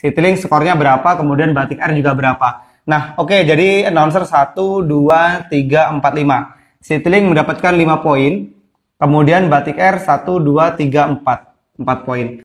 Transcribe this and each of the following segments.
Citylink skornya berapa, kemudian Batik Air juga berapa. Nah, oke, jadi announcer 1, 2, 3, 4, 5. Citylink mendapatkan 5 poin, kemudian Batik Air 1, 2, 3, 4 poin.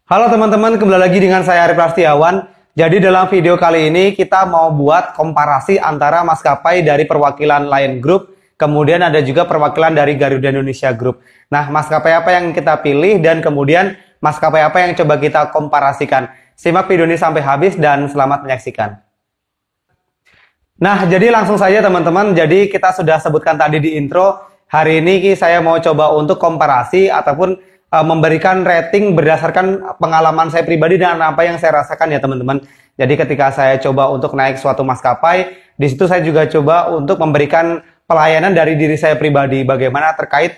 Halo teman-teman, kembali lagi dengan saya Arif Prastiawan. Jadi dalam video kali ini kita mau buat komparasi antara maskapai dari perwakilan Lion Group, kemudian ada juga perwakilan dari Garuda Indonesia Group. Nah, maskapai apa yang kita pilih dan kemudian maskapai apa yang coba kita komparasikan. Simak video ini sampai habis dan selamat menyaksikan. Nah, jadi langsung saja teman-teman, jadi kita sudah sebutkan tadi di intro, hari ini saya mau coba untuk komparasi ataupun memberikan rating berdasarkan pengalaman saya pribadi dan apa yang saya rasakan ya teman-teman. Jadi ketika saya coba untuk naik suatu maskapai, di situ saya juga coba untuk memberikan pelayanan dari diri saya pribadi, bagaimana terkait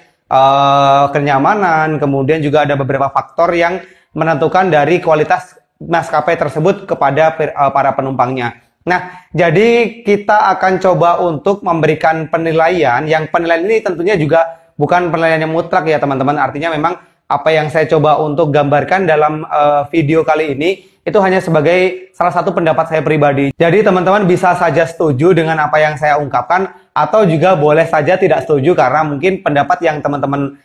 kenyamanan, kemudian juga ada beberapa faktor yang menentukan dari kualitas maskapai tersebut kepada para penumpangnya. Nah, jadi kita akan coba untuk memberikan penilaian, yang penilaian ini tentunya juga bukan penilaian yang mutlak ya teman-teman, artinya memang apa yang saya coba untuk gambarkan dalam video kali ini itu hanya sebagai salah satu pendapat saya pribadi. Jadi teman-teman bisa saja setuju dengan apa yang saya ungkapkan atau juga boleh saja tidak setuju karena mungkin pendapat yang teman-teman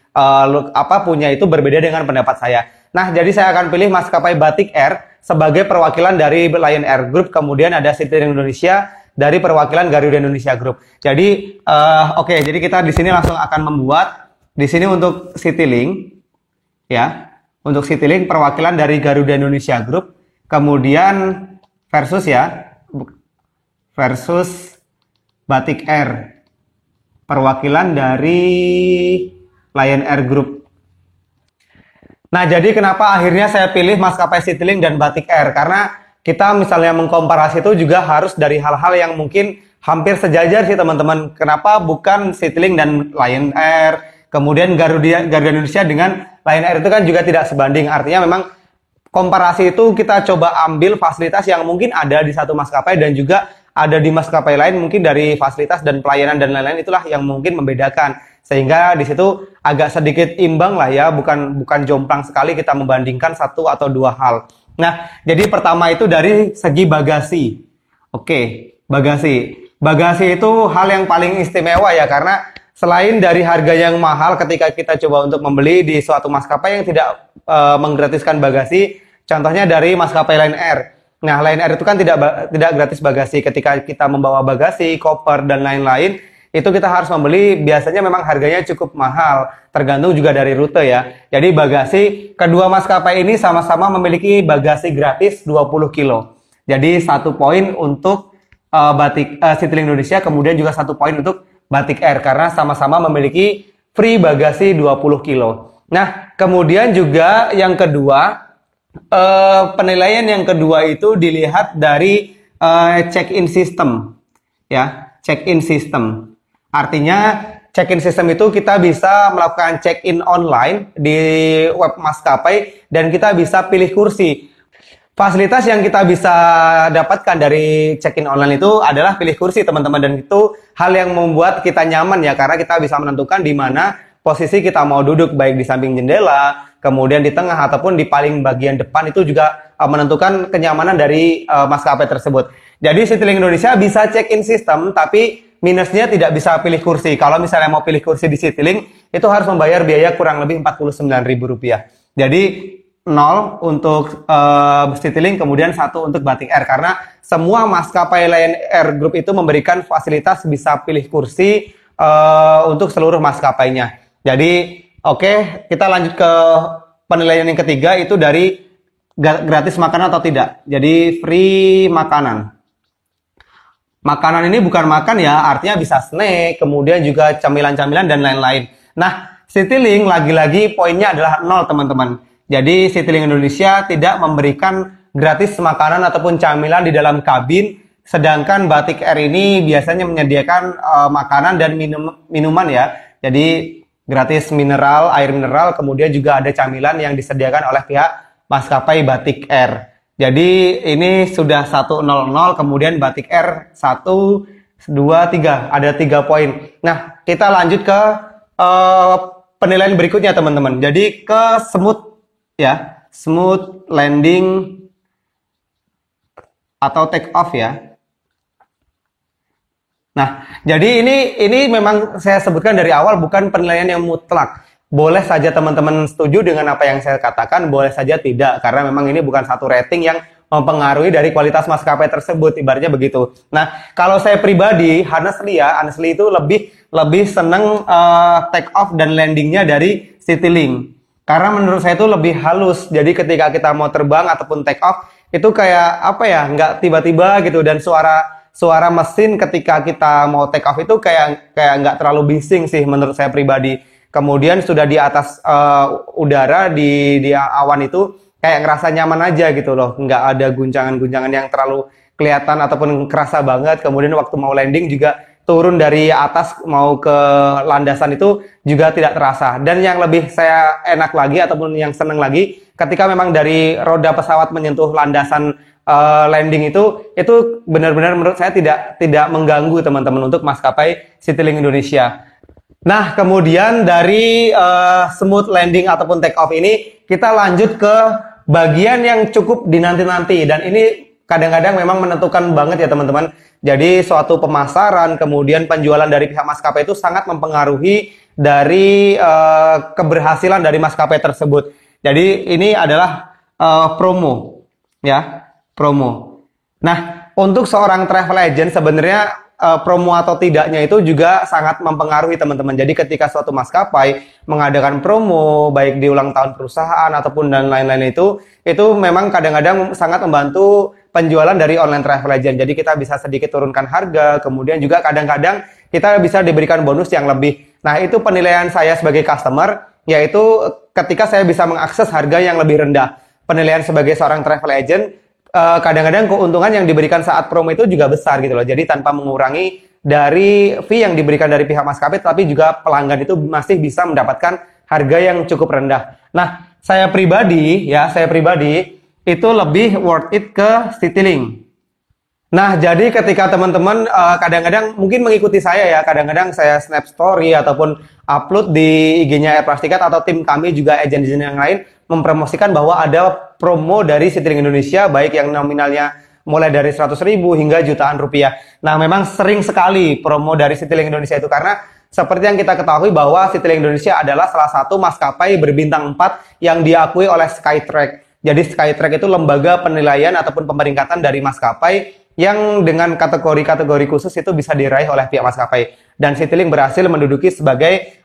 punya itu berbeda dengan pendapat saya. Nah, jadi saya akan pilih maskapai Batik Air sebagai perwakilan dari Lion Air Group, kemudian ada Citylink Indonesia dari perwakilan Garuda Indonesia Group. Jadi jadi kita di sini langsung akan membuat di sini untuk Citylink. Ya, untuk Citylink perwakilan dari Garuda Indonesia Group, kemudian versus Batik Air perwakilan dari Lion Air Group. Nah, jadi kenapa akhirnya saya pilih maskapai Citylink dan Batik Air? Karena kita misalnya mengkomparasi itu juga harus dari hal-hal yang mungkin hampir sejajar sih teman-teman. Kenapa bukan Citylink dan Lion Air? Kemudian Garuda Indonesia dengan Lion Air itu kan juga tidak sebanding. Artinya memang komparasi itu kita coba ambil fasilitas yang mungkin ada di satu maskapai dan juga ada di maskapai lain, mungkin dari fasilitas dan pelayanan dan lain-lain itulah yang mungkin membedakan. Sehingga di situ agak sedikit imbang lah ya, bukan jomplang sekali kita membandingkan satu atau dua hal. Nah, jadi pertama itu dari segi bagasi. Oke, bagasi. Bagasi itu hal yang paling istimewa ya, karena selain dari harga yang mahal ketika kita coba untuk membeli di suatu maskapai yang tidak menggratiskan bagasi, contohnya dari maskapai Lion Air. Nah, Lion Air itu kan tidak gratis bagasi. Ketika kita membawa bagasi, koper, dan lain-lain, itu kita harus membeli, biasanya memang harganya cukup mahal, tergantung juga dari rute ya. Jadi bagasi, kedua maskapai ini sama-sama memiliki bagasi gratis 20 kilo. Jadi 1 poin untuk Citylink Indonesia, kemudian juga 1 poin untuk Batik Air karena sama-sama memiliki free bagasi 20 kilo. Nah, kemudian juga yang kedua, penilaian yang kedua itu dilihat dari check-in system. Ya, check-in system. Artinya check-in system itu kita bisa melakukan check-in online di web maskapai dan kita bisa pilih kursi. Fasilitas yang kita bisa dapatkan dari check-in online itu adalah pilih kursi teman-teman, dan itu hal yang membuat kita nyaman ya, karena kita bisa menentukan di mana posisi kita mau duduk, baik di samping jendela, kemudian di tengah ataupun di paling bagian depan, itu juga menentukan kenyamanan dari maskapai tersebut. Jadi Citylink Indonesia bisa check-in system, tapi minusnya tidak bisa pilih kursi. Kalau misalnya mau pilih kursi di Citylink, itu harus membayar biaya kurang lebih Rp49.000. Jadi 0 untuk Citylink, kemudian 1 untuk Batik Air, karena semua maskapai Lion Air Group itu memberikan fasilitas bisa pilih kursi untuk seluruh maskapainya. Jadi kita lanjut ke penilaian yang ketiga, itu dari gratis makanan atau tidak. Jadi free makanan. Makanan ini bukan makan ya, artinya bisa snack, kemudian juga camilan-camilan dan lain-lain. Nah, Citylink lagi-lagi poinnya adalah 0 teman-teman. Jadi Citylink Indonesia tidak memberikan gratis makanan ataupun camilan di dalam kabin, sedangkan Batik Air ini biasanya menyediakan makanan dan minuman ya. Jadi gratis mineral, air mineral, kemudian juga ada camilan yang disediakan oleh pihak maskapai Batik Air. Jadi ini sudah 100, kemudian Batik Air 1, 2, 3, ada 3 poin. Nah, kita lanjut ke penilaian berikutnya teman-teman. Jadi ke smooth ya, smooth landing atau take off ya. Nah, jadi ini memang saya sebutkan dari awal bukan penilaian yang mutlak. Boleh saja teman-teman setuju dengan apa yang saya katakan, boleh saja tidak, karena memang ini bukan satu rating yang mempengaruhi dari kualitas maskapai tersebut, ibaratnya begitu. Nah, kalau saya pribadi, honestly itu lebih seneng take off dan landingnya dari Citylink. Karena menurut saya itu lebih halus. Jadi ketika kita mau terbang ataupun take off, itu kayak apa ya, nggak tiba-tiba gitu, dan suara mesin ketika kita mau take off itu kayak nggak terlalu bising sih menurut saya pribadi. Kemudian sudah di atas udara di awan itu kayak ngerasa nyaman aja gitu loh, nggak ada guncangan-guncangan yang terlalu kelihatan ataupun kerasa banget. Kemudian waktu mau landing juga turun dari atas mau ke landasan itu juga tidak terasa. Dan yang lebih saya enak lagi ataupun yang seneng lagi, ketika memang dari roda pesawat menyentuh landasan landing itu benar-benar menurut saya tidak mengganggu teman-teman untuk maskapai Citylink Indonesia. Nah, kemudian dari smooth landing ataupun take off ini kita lanjut ke bagian yang cukup dinanti-nanti, dan ini kadang-kadang memang menentukan banget ya teman-teman. Jadi suatu pemasaran kemudian penjualan dari pihak maskapai itu sangat mempengaruhi dari keberhasilan dari maskapai tersebut. Jadi ini adalah promo ya, promo. Nah, untuk seorang travel agent sebenarnya promo atau tidaknya itu juga sangat mempengaruhi teman-teman. Jadi ketika suatu maskapai mengadakan promo baik di ulang tahun perusahaan ataupun dan lain-lain itu memang kadang-kadang sangat membantu penjualan dari online travel agent. Jadi kita bisa sedikit turunkan harga, kemudian juga kadang-kadang kita bisa diberikan bonus yang lebih. Nah, itu penilaian saya sebagai customer, yaitu ketika saya bisa mengakses harga yang lebih rendah. Penilaian sebagai seorang travel agent, kadang-kadang keuntungan yang diberikan saat promo itu juga besar gitu loh. Jadi tanpa mengurangi dari fee yang diberikan dari pihak maskapai, tapi juga pelanggan itu masih bisa mendapatkan harga yang cukup rendah. Nah, saya pribadi itu lebih worth it ke Citylink. Nah, jadi ketika teman-teman kadang-kadang mungkin mengikuti saya ya, kadang-kadang saya snap story ataupun upload di IG-nya Air Prastikat atau tim kami juga agen-agen yang lain mempromosikan bahwa ada promo dari Citylink Indonesia, baik yang nominalnya mulai dari 100.000 hingga jutaan rupiah. Nah, memang sering sekali promo dari Citylink Indonesia itu, karena seperti yang kita ketahui bahwa Citylink Indonesia adalah salah satu maskapai berbintang 4 yang diakui oleh Skytrax. Jadi Skytrax itu lembaga penilaian ataupun pemeringkatan dari maskapai yang dengan kategori-kategori khusus itu bisa diraih oleh pihak maskapai. Dan Citylink berhasil menduduki sebagai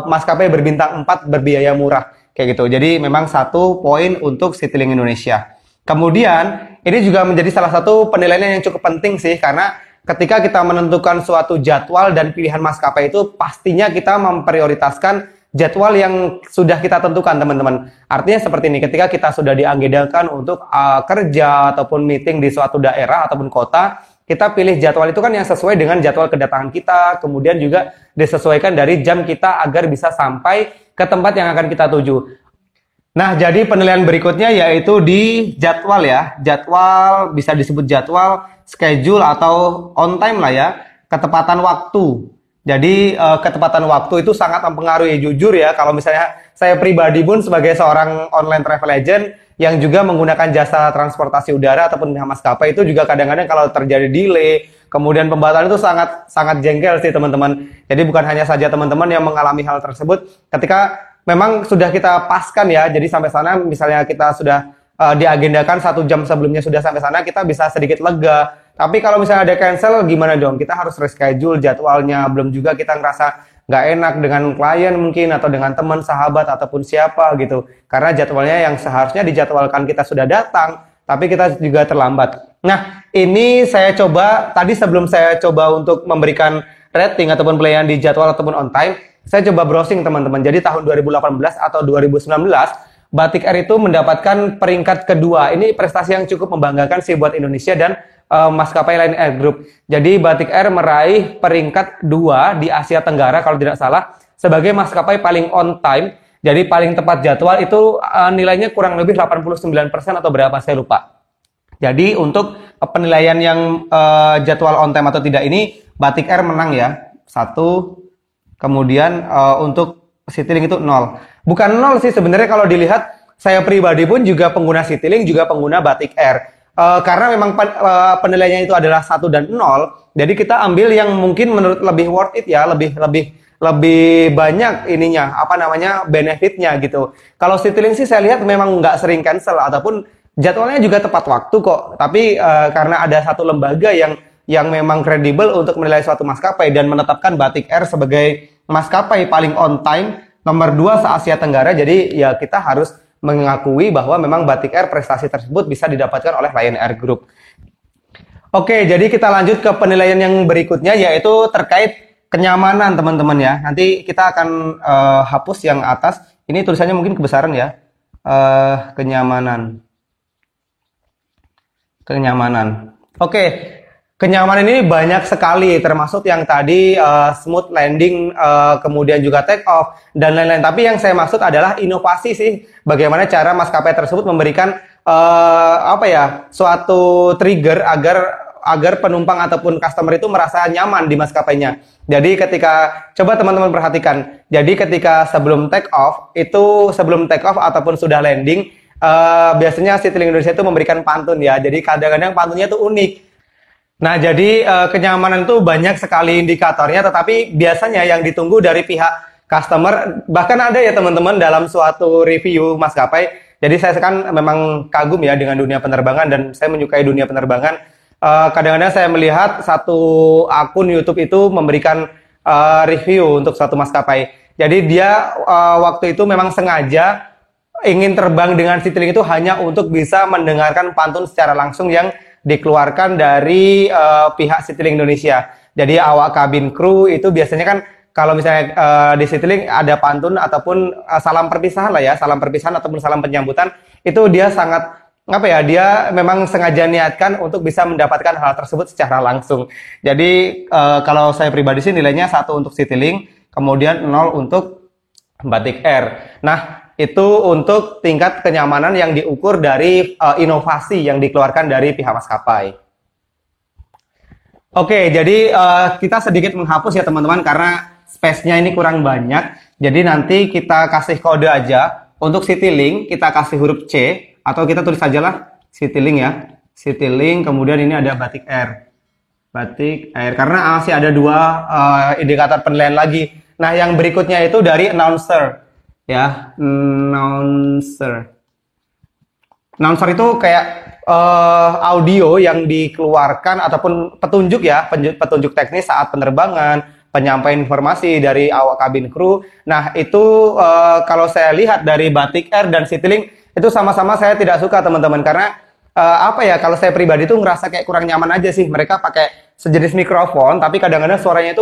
maskapai berbintang 4 berbiaya murah. Kayak gitu. Jadi memang 1 poin untuk Citylink Indonesia. Kemudian ini juga menjadi salah satu penilaian yang cukup penting sih, karena ketika kita menentukan suatu jadwal dan pilihan maskapai itu pastinya kita memprioritaskan jadwal yang sudah kita tentukan teman-teman. Artinya seperti ini, ketika kita sudah diagendakan untuk kerja ataupun meeting di suatu daerah ataupun kota, kita pilih jadwal itu kan yang sesuai dengan jadwal kedatangan kita, kemudian juga disesuaikan dari jam kita agar bisa sampai ke tempat yang akan kita tuju. Nah, jadi penilaian berikutnya yaitu di jadwal ya. Jadwal bisa disebut jadwal, schedule atau on time lah ya, ketepatan waktu. Jadi ketepatan waktu itu sangat mempengaruhi, jujur ya, kalau misalnya saya pribadi pun sebagai seorang online travel agent yang juga menggunakan jasa transportasi udara ataupun maskapai itu juga kadang-kadang kalau terjadi delay, kemudian pembatalan itu sangat jengkel sih teman-teman. Jadi bukan hanya saja teman-teman yang mengalami hal tersebut, ketika memang sudah kita paskan ya, jadi sampai sana misalnya kita sudah diagendakan 1 jam sebelumnya sudah sampai sana, kita bisa sedikit lega. Tapi kalau misalnya ada cancel gimana dong? Kita harus reschedule jadwalnya, belum juga kita ngerasa nggak enak dengan klien mungkin atau dengan teman, sahabat ataupun siapa gitu. Karena jadwalnya yang seharusnya dijadwalkan kita sudah datang, tapi kita juga terlambat. Nah, ini saya coba, tadi sebelum saya coba untuk memberikan rating ataupun penilaian di jadwal ataupun on time, saya coba browsing teman-teman. Jadi tahun 2018 atau 2019, Batik Air itu mendapatkan peringkat kedua. Ini prestasi yang cukup membanggakan sih buat Indonesia dan maskapai Lion Air Group. Jadi Batik Air meraih peringkat 2 di Asia Tenggara kalau tidak salah sebagai maskapai paling on time, jadi paling tepat jadwal itu nilainya kurang lebih 89% atau berapa saya lupa. Jadi untuk penilaian yang jadwal on time atau tidak ini Batik Air menang ya. 1. Kemudian untuk Citylink itu 0. Bukan 0 sih sebenarnya, kalau dilihat saya pribadi pun juga pengguna Citylink, juga pengguna Batik Air. Karena memang penilaiannya itu adalah 1 dan 0, jadi kita ambil yang mungkin menurut lebih worth it ya, lebih banyak ininya, benefitnya gitu. Kalau Citylink sih saya lihat memang nggak sering cancel ataupun jadwalnya juga tepat waktu kok. Tapi karena ada satu lembaga yang memang kredibel untuk menilai suatu maskapai dan menetapkan Batik Air sebagai maskapai paling on time nomor 2 se-Asia Tenggara, jadi ya kita harus mengakui bahwa memang Batik Air prestasi tersebut bisa didapatkan oleh Lion Air Group. Oke, jadi kita lanjut ke penilaian yang berikutnya, yaitu terkait kenyamanan teman-teman ya. Nanti kita akan hapus yang atas. Ini tulisannya mungkin kebesaran ya. Kenyamanan. Oke, kenyamanan ini banyak sekali, termasuk yang tadi smooth landing, kemudian juga take off dan lain-lain. Tapi yang saya maksud adalah inovasi sih. Bagaimana cara maskapai tersebut memberikan suatu trigger agar penumpang ataupun customer itu merasa nyaman di maskapainya. Jadi coba teman-teman perhatikan. Jadi ketika sebelum take off ataupun sudah landing, biasanya Citylink Indonesia itu memberikan pantun ya. Jadi kadang-kadang pantunnya itu unik. Nah, jadi kenyamanan itu banyak sekali indikatornya, tetapi biasanya yang ditunggu dari pihak customer, bahkan ada ya teman-teman dalam suatu review maskapai. Jadi saya kan memang kagum ya dengan dunia penerbangan dan saya menyukai dunia penerbangan. Kadang-kadang saya melihat satu akun YouTube itu memberikan review untuk suatu maskapai. Jadi dia waktu itu memang sengaja ingin terbang dengan Citylink itu hanya untuk bisa mendengarkan pantun secara langsung yang dikeluarkan dari pihak Citylink Indonesia. Jadi awak kabin kru itu biasanya kan kalau misalnya di Citylink ada pantun ataupun salam perpisahan lah ya, salam perpisahan ataupun salam penyambutan, itu dia sangat dia memang sengaja niatkan untuk bisa mendapatkan hal tersebut secara langsung. Jadi kalau saya pribadi sih nilainya 1 untuk Citylink, kemudian 0 untuk Batik Air. Nah, itu untuk tingkat kenyamanan yang diukur dari inovasi yang dikeluarkan dari pihak maskapai. Oke, jadi kita sedikit menghapus ya teman-teman karena space-nya ini kurang banyak. Jadi nanti kita kasih kode aja. Untuk Citylink kita kasih huruf C atau kita tulis sajalah Citylink ya. Citylink, kemudian ini ada Batik Air. Batik Air karena masih ada 2 indikator penilaian lagi. Nah, yang berikutnya itu dari announcer. Ya, announcer itu kayak audio yang dikeluarkan ataupun petunjuk ya, petunjuk teknis saat penerbangan, penyampaian informasi dari awak kabin kru. Nah, itu kalau saya lihat dari Batik Air dan Citylink itu sama-sama saya tidak suka teman-teman, karena kalau saya pribadi tuh ngerasa kayak kurang nyaman aja sih. Mereka pakai sejenis mikrofon tapi kadang-kadang suaranya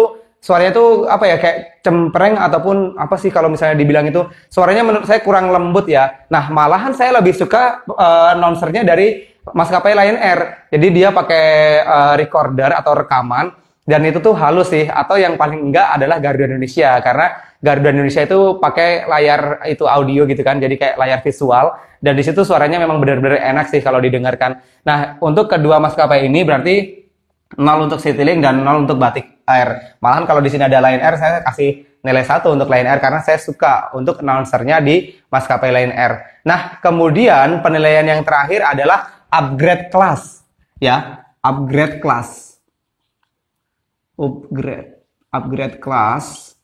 itu kayak cempreng ataupun kalau misalnya dibilang itu suaranya menurut saya kurang lembut ya. Nah, malahan saya lebih suka announcernya dari maskapai Lion Air. Jadi dia pakai recorder atau rekaman dan itu tuh halus sih. Atau yang paling enggak adalah Garuda Indonesia, karena Garuda Indonesia itu pakai layar itu audio gitu kan, jadi kayak layar visual dan di situ suaranya memang benar-benar enak sih kalau didengarkan. Nah, untuk kedua maskapai ini berarti 0 untuk Citylink dan 0 untuk Batik Air. Malahan kalau di sini ada Lion Air, saya kasih nilai 1 untuk Lion Air karena saya suka untuk announcernya di maskapai Lion Air. Nah, kemudian penilaian yang terakhir adalah upgrade class. Ya, upgrade class. Upgrade class.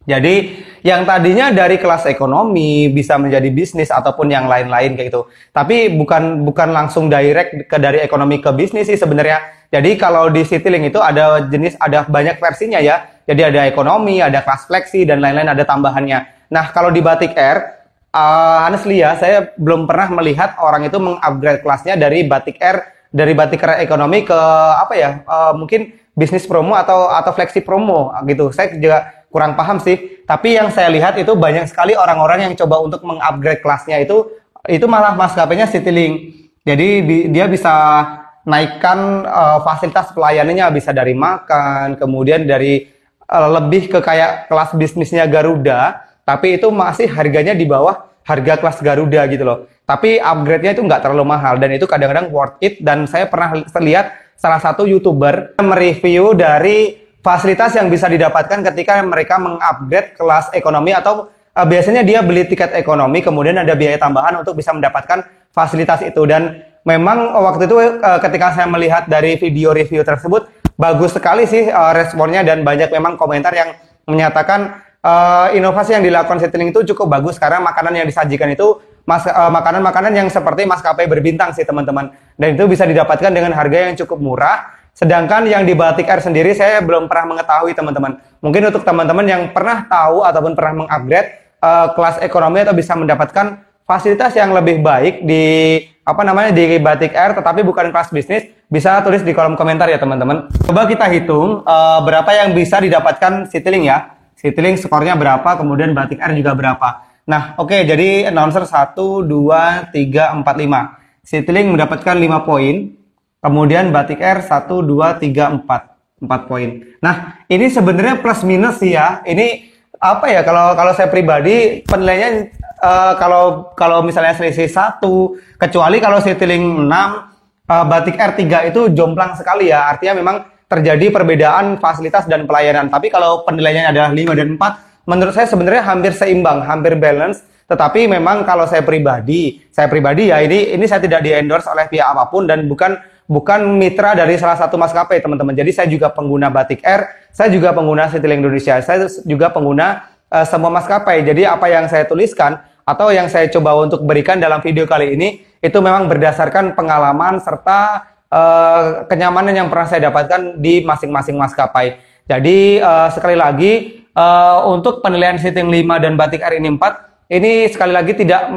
Jadi yang tadinya dari kelas ekonomi bisa menjadi bisnis ataupun yang lain-lain kayak gitu. Tapi bukan langsung direct dari ekonomi ke bisnis sih sebenarnya. Jadi kalau di Citylink itu ada banyak versinya ya. Jadi ada ekonomi, ada kelas fleksi dan lain-lain, ada tambahannya. Nah, kalau di Batik Air, honestly ya, saya belum pernah melihat orang itu mengupgrade kelasnya dari Batik Air ekonomi ke mungkin bisnis promo atau fleksi promo gitu. Saya juga kurang paham sih, tapi yang saya lihat itu banyak sekali orang-orang yang coba untuk mengupgrade kelasnya itu malah maskapainya Citylink. Jadi dia bisa naikkan fasilitas pelayanannya, bisa dari makan, kemudian dari lebih ke kayak kelas bisnisnya Garuda, tapi itu masih harganya di bawah harga kelas Garuda gitu loh. Tapi upgrade-nya itu nggak terlalu mahal dan itu kadang-kadang worth it. Dan saya pernah lihat salah satu YouTuber mereview dari fasilitas yang bisa didapatkan ketika mereka mengupgrade kelas ekonomi atau biasanya dia beli tiket ekonomi kemudian ada biaya tambahan untuk bisa mendapatkan fasilitas itu. Dan memang waktu itu ketika saya melihat dari video review tersebut, bagus sekali sih responnya dan banyak memang komentar yang menyatakan inovasi yang dilakukan Citylink itu cukup bagus karena makanan yang disajikan itu makanan-makanan yang seperti maskapai berbintang sih teman-teman, dan itu bisa didapatkan dengan harga yang cukup murah. Sedangkan yang di Batik Air sendiri saya belum pernah mengetahui teman-teman. Mungkin untuk teman-teman yang pernah tahu ataupun pernah mengupgrade kelas ekonomi atau bisa mendapatkan fasilitas yang lebih baik di di Batik Air tetapi bukan kelas bisnis, bisa tulis di kolom komentar ya teman-teman. Coba kita hitung berapa yang bisa didapatkan Citylink ya. Citylink skornya berapa, kemudian Batik Air juga berapa. Nah, oke, jadi announcer 1, 2, 3, 4, 5. Citylink mendapatkan 5 poin. Kemudian Batik Air 1, 2, 3, 4 poin. Nah, ini sebenarnya plus minus sih ya. Ini kalau saya pribadi penilaiannya kalau misalnya selisih 1, kecuali kalau Citylink 6, Batik Air 3 itu jomplang sekali ya. Artinya memang terjadi perbedaan fasilitas dan pelayanan. Tapi kalau penilaiannya adalah 5 dan 4, menurut saya sebenarnya hampir seimbang, hampir balance. Tetapi memang kalau saya pribadi ya ini saya tidak di-endorse oleh pihak apapun dan bukan mitra dari salah satu maskapai teman-teman. Jadi saya juga pengguna Batik Air, saya juga pengguna Citylink Indonesia, saya juga pengguna semua maskapai. Jadi apa yang saya tuliskan atau yang saya coba untuk berikan dalam video kali ini itu memang berdasarkan pengalaman serta kenyamanan yang pernah saya dapatkan di masing-masing maskapai. Jadi sekali lagi untuk penilaian Citylink 5 dan Batik Air ini 4, ini sekali lagi tidak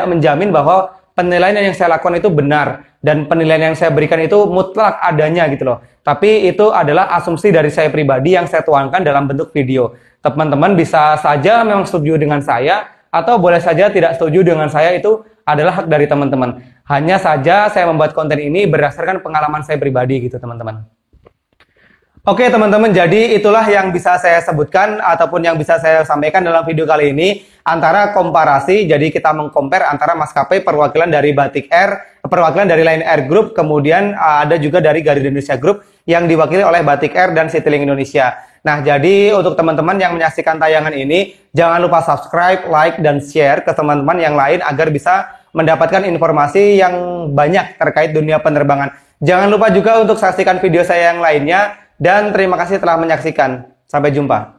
menjamin bahwa penilaian yang saya lakukan itu benar dan penilaian yang saya berikan itu mutlak adanya gitu loh. Tapi itu adalah asumsi dari saya pribadi yang saya tuangkan dalam bentuk video. Teman-teman bisa saja memang setuju dengan saya atau boleh saja tidak setuju dengan saya, itu adalah hak dari teman-teman. Hanya saja saya membuat konten ini berdasarkan pengalaman saya pribadi gitu teman-teman. Oke teman-teman, jadi itulah yang bisa saya sebutkan ataupun yang bisa saya sampaikan dalam video kali ini antara komparasi. Jadi kita mengcompare antara maskapai perwakilan dari Batik Air, perwakilan dari Lion Air Group, kemudian ada juga dari Garuda Indonesia Group yang diwakili oleh Batik Air dan Citylink Indonesia. Nah, jadi untuk teman-teman yang menyaksikan tayangan ini, jangan lupa subscribe, like, dan share ke teman-teman yang lain agar bisa mendapatkan informasi yang banyak terkait dunia penerbangan. Jangan lupa juga untuk saksikan video saya yang lainnya. Dan terima kasih telah menyaksikan. Sampai jumpa.